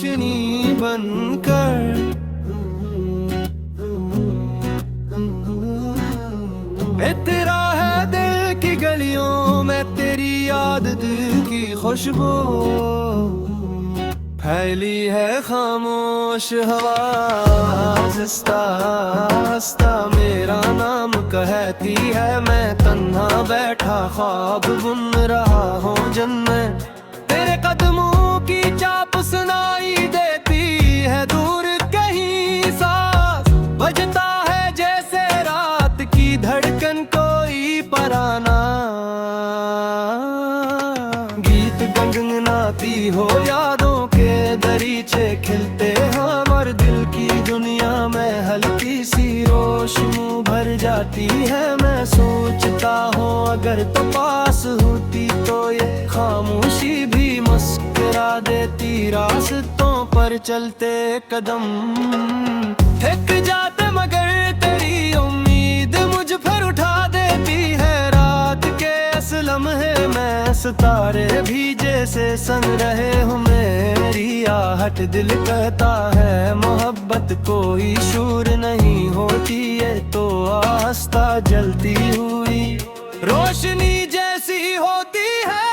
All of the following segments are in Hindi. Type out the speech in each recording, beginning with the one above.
रोशनी बनकर। तेरा है दिल की गलियों में तेरी याद, दिल की खुशबू फैली है खामोश हवा। आहिस्ता आहिस्ता मेरा नाम कहती है, मैं तन्हा बैठा ख्वाब बुन रहा हूँ जन्नत। तेरे कदमों की चाप सुनाई देती है दूर कहीं, सांस बजता है जैसे रात की धड़कन कोई पराना। गीत गुनगुनाती हो यादों के दरीचे खिलते हमारे दिल की दुनिया में हल्की सी रोशनी भर जाती है। मैं सोचता हूँ अगर तो पास होती तो ये खामोशी भी मुस्कुरा देती। रास्तों पर चलते कदम थक जाते मगर तेरी उम्मीद मुझ पर उठा देती है। रात के इस लम्हे में सितारे भी जैसे सन रहे हूँ। मेरी आहट दिल कहता है मोहब्बत कोई शूर नहीं होती, ये तो आस्था जलती हुई रोशनी जैसी होती है,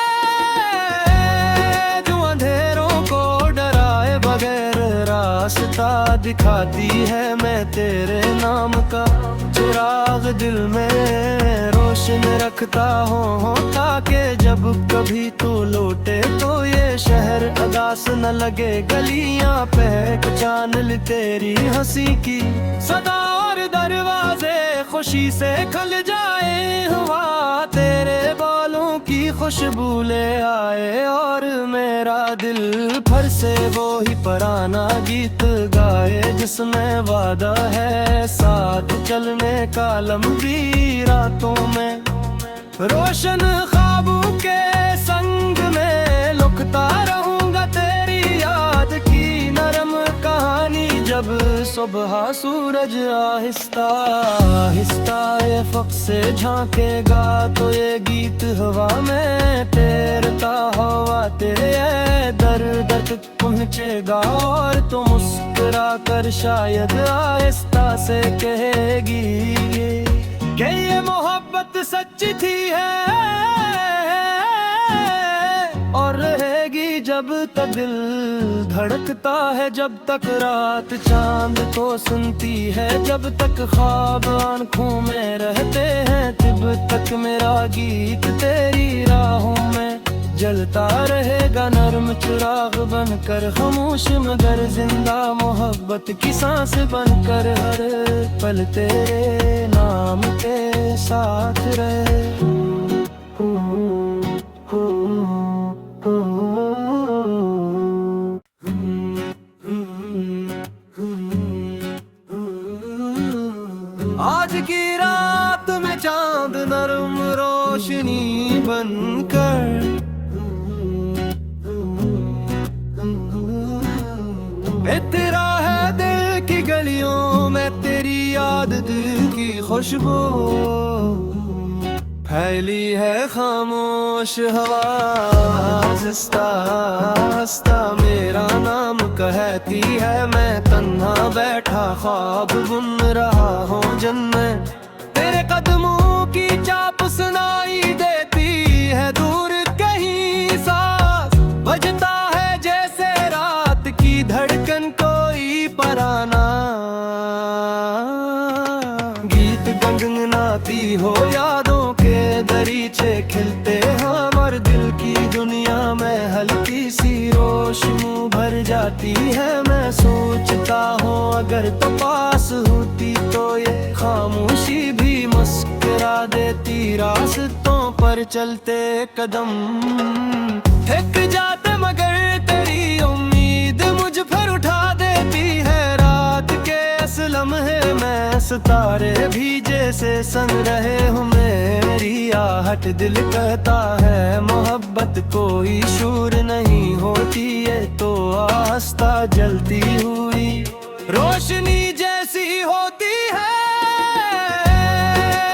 जो अंधेरों को डराए बगैर रास्ता दिखाती है। मैं तेरे नाम का चिराग दिल में रोशन रखता हूँ, ताकि जब कभी तू लौटे तो ये शहर अदास न लगे। गलियां पहचान ले तेरी हंसी की सदा और दरवाजे खुशी से खुल जाए। हुआ तेरे बालों की खुशबू ले आए और मेरा दिल फिर से वो ही पुराना गीत गाए, जिसमें वादा है साथ चलने का लंबी रातों में। रोशन ख्वाबों के संग में लुकता रहूंगा तेरी याद की नरम कहानी। जब सुबह सूरज आहिस्ता आहिस्ता ये फक से झांकेगा तो ये गीत हवा में तैरता हुआ तेरे दर दर तक पहुँचेगा। और तो मुस्कुरा कर शायद आहिस्ता से कहेगी कि ये मोहब्बत सच्ची थी है और रहेगी जब तक दिल धड़कता है। जब तक रात चांद को सुनती है, जब तक ख्वाब आंखों में रहते हैं, तब तक मेरा गीत तेरी राहों में जलता रहेगा नर्म चिराग बनकर। खामोश मगर जिंदा मोहब्बत की सांस बनकर, हर पल तेरे नाम के साथ रहे। आज की रात में चांद नरम रोशनी बनकर। तेरा है दिल की गलियों में तेरी याद, दिल की खुशबू फैली है खामोश हवा। आहिस्ता आहिस्ता मेरा नाम कहती है, मैं तन्हा बैठा ख्वाब बुन रहा हूँ जन्नत। तेरे कदमों की चाप सुनाई देती है दूर कहीं, सांस बजता है जैसे रात की धड़कन कोई पराना। गीत गुनगुनाती हो यादों के दरीचे खिलते हमारे दिल की दुनिया में हल्की सी रोशनी भर जाती है। मैं सोचता हूँ अगर तो पास होती तो ये खामोशी भी मुस्कुरा देती। रास्तों पर चलते कदम थक जाते मगर तेरी उम्मीद मुझ पर उठा देती है। रात के इस लम्हे में सितारे भी जैसे सन रहे हूँ। मेरी आहट दिल कहता है मोहब्बत कोई शूर नहीं होती, ये तो आस्था जलती हुई रोशनी जैसी होती है,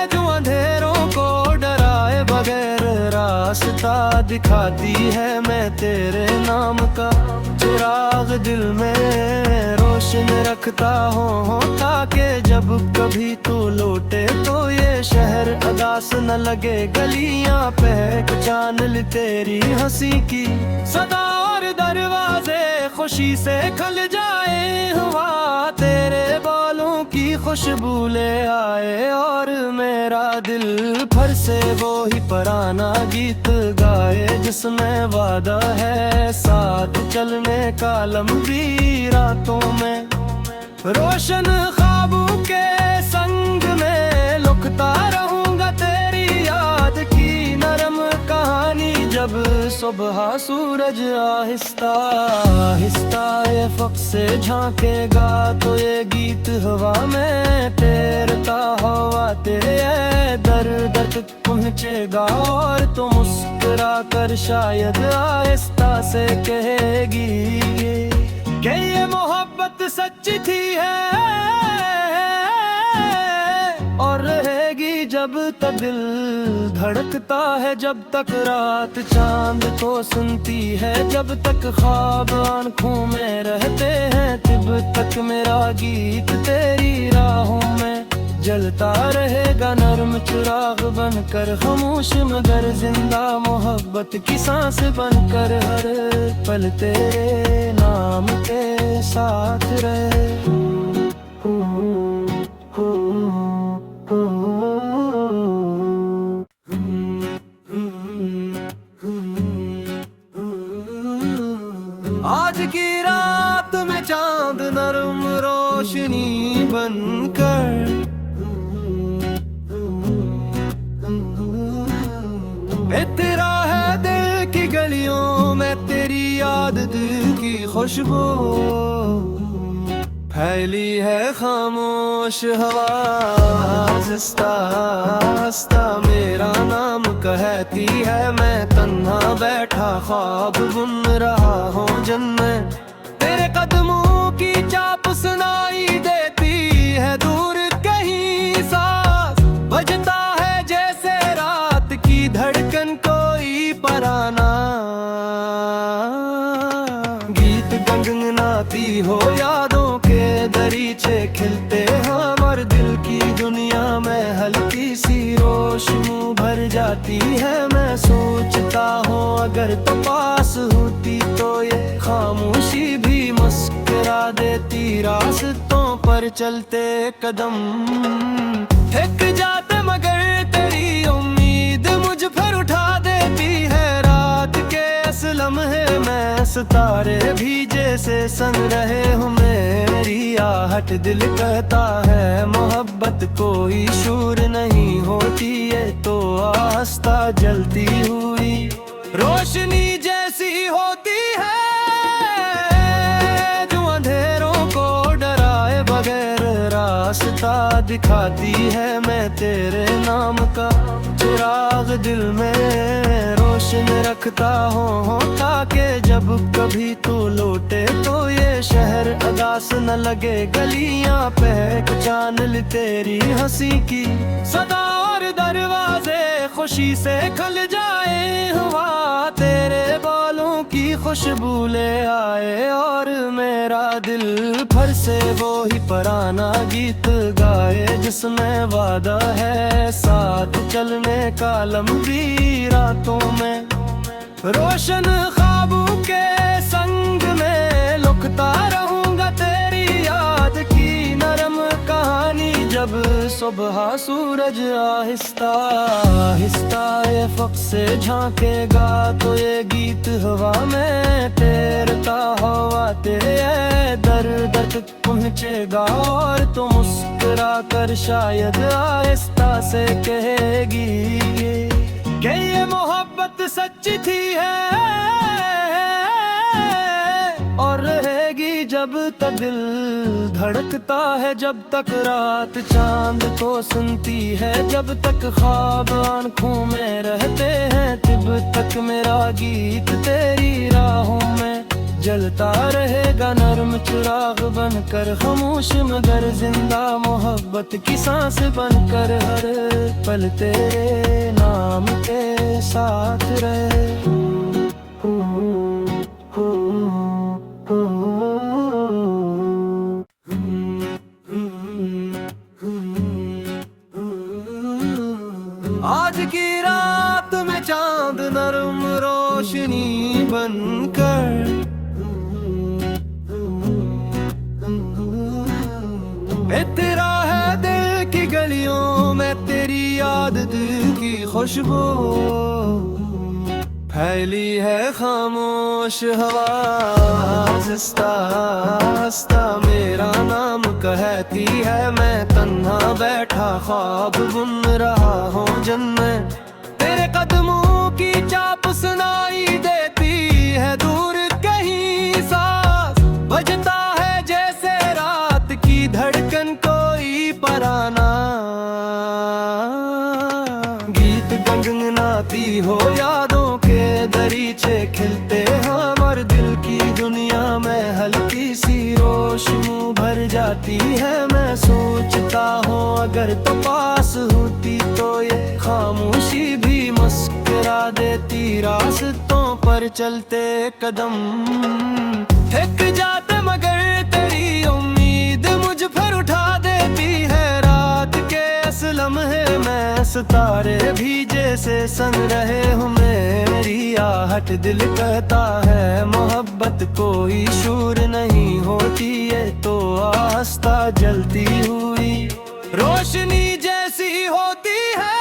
जो अंधेरों को डराए बगैर रास्ता रास्ता दिखाती है, मैं तेरे नाम का चिराग दिल में रोशन रखता हूँ, ताकि जब कभी तू लौटे तो ये शहर अदास न लगे। गलियां पहचान ली तेरी हंसी की सदा और दरवाजे खुशी से खुल जाए। हुआ तेरे बालों की खुशबू ले आए और मेरा दिल फिर से वो ही पुराना गीत गाए, जिसमें वादा है साथ चलने का लंबी रातों में। रोशन ख्वाबों के संग में लुकता रहूंगा तेरी याद की नरम कहानी। जब सुबह सूरज आहिस्ता आहिस्ता ये फक से झांकेगा तो ये गीत हवा में तैरता हुआ तेरे दर दर तक पहुँचेगा, और तो मुस्कुरा कर शायद आहिस्ता से कहेगी कि ये मोहब्बत सच्ची थी है और रहेगी जब तक दिल धड़कता है, जब तक रात चांद को सुनती है, जब तक ख्वाब आँखों में रहते हैं, तब तक मेरा गीत तेरी राहों में जलता रहेगा नर्म चिराग बनकर, खामोश मगर जिंदा मोहब्बत की सांस बनकर। हर पल तेरे नाम के साथ रहे। आज की रात में चांद नरम रोशनी बनकर तेरा है दिल की गलियों में तेरी याद, दिल की खुशबू फैली है खामोश हवा। हंसता हंसता मेरा नाम कहती है, मैं तन्हा बैठा ख्वाब बुन रहा हूँ जन्नत। तेरे कदमों की चाप सुनाई देती है दूर कहीं, सांस बजता है जैसे रात की धड़कन कोई पराना। गीत गंगनाती हो यादों के दरीचे खिलते हमारे दिल की दुनिया में हल्की सी रोशनी भर जाती है। मैं सोचता हूँ अगर तो पास होती तो ये खामोशी भी मुस्कुरा देती। रास्तों पर चलते कदम थक जाते मगर तेरी उम्मीद मुझ पर उठा देती है। रात के इस लम्हे में सितारे भी जैसे संग रहे हो, मेरी आहट दिल कहता है मोहब्बत कोई शूर नहीं होती, ये तो आस्था जलती हुई रोशनी जैसी होती है, जो अंधेरों को डराए बगैर रास्ता दिखाती है। मैं तेरे नाम का चिराग दिल में रोशन रखता हूँ, ताकि जब कभी तू लौटे तो ये शहर अदास न लगे। गलियां पहचान ली तेरी हंसी की सदा और दरवाजे खुशी से खुल जाए। हुआ तेरे बालों की खुशबू ले आए और मेरा दिल फिर से वो ही पुराना गीत गाए, जिसमें वादा है साथ चलने का लंबी रातों में। रोशन ख्वाबों के संग में लुकता रहूंगा तेरी याद की नरम कहानी। जब सुबह सूरज आहिस्ता आहिस्ता ये फक से झांकेगा तो ये गीत हवा में तैरता हुआ तेरे दर दर तक पहुँचेगा, और तो मुस्कुरा कर शायद आहिस्ता से कहेगी कि ये मोहब्बत सच्ची थी है और रहेगी जब तक दिल धड़कता है, जब तक रात चांद को सुनती है, जब तक ख्वाब आँखों में रहते हैं, तब तक मेरा गीत तेरी राहों में जलता रहेगा नर्म चिराग बनकर, खामोश मगर जिंदा मोहब्बत की सांस बनकर, हर पल तेरे नाम के साथ रहे। आज की रात में चांद नरम रोशनी बनकर, तेरा है दिल की गलियों में तेरी याद, दिल की खुशबू फैली है खामोश हवा, हंसता हंसता मेरा नाम कहती है, मैं तन्हा बैठा ख्वाब बुन रहा हूँ जन्नत, तेरे कदमों की चाप सुनाई देती है दूर कहीं, सांस बजता है जैसे रात की धड़कन कोई पराना, गीत गुनगुनाती हो यादों के दरीचे खिलते हमारे दिल की दुनिया में, हल्की सी रोशनी भर जाती है, मैं सोचता हूँ अगर तो पास होती तो ये खामोशी भी मुस्कुरा देती, रास्तों पर चलते कदम थक जाते मगर तेरी उम्मीद मुझ पर उठा देती है, रात के इस लम्हे में सितारे भी जैसे संग रहे हूँ, मेरी आहट दिल कहता है मोहब्बत कोई शूर नहीं होती, ये तो आस्था जलती हुई रोशनी जैसी होती है,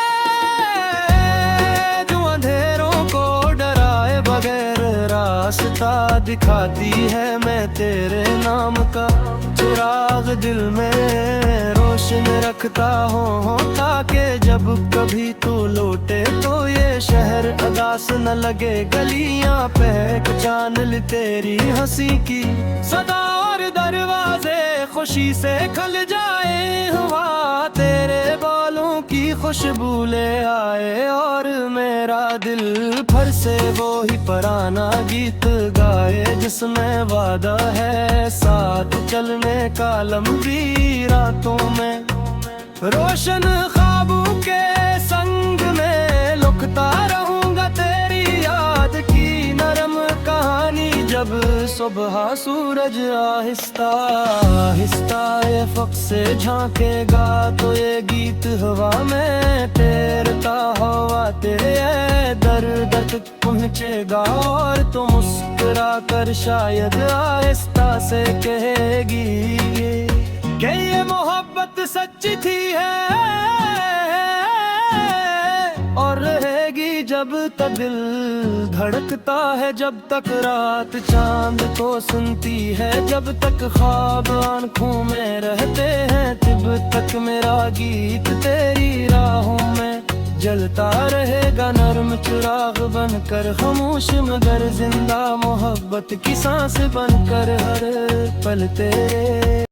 जो अंधेरों को डराए बगैर रास्ता दिखाती है, मैं तेरे नाम का चिराग दिल में रोशन रखता हूँ, ताकि जब कभी तू लौटे तो ये शहर अदास न लगे, गलियां पहचान ले तेरी हंसी की सदा, और दरवाजे खुशी से खुल जाए, हुआ तेरे बालों की खुशबू ले आए, और मेरा दिल फिर से वो ही पुराना गीत गाए, जिसमें वादा है साथ चलने का लंबी रातों में, रोशन ख्वाबों के संग में लुकता रहूंगा तेरी याद की नरम कहानी, जब सुबह सूरज आहिस्ता आहिस्ता अफ़क़ से झांकेगा तो ये गीत हवा में तैरता हुआ तेरे दर्द तक पहुँचेगा, और तो मुस्कुरा कर शायद आहिस्ता से कहेगी कि ये मोहब्बत सच्ची थी है, और रहेगी जब तक दिल धड़कता है, जब तक रात चांद को सुनती है, जब तक ख्वाब आंखों में रहते हैं, तब तक मेरा गीत तेरी राहों में जलता रहेगा नर्म चिराग बनकर, खामोश मगर जिंदा मोहब्बत की सांस बनकर, हर पल तेरे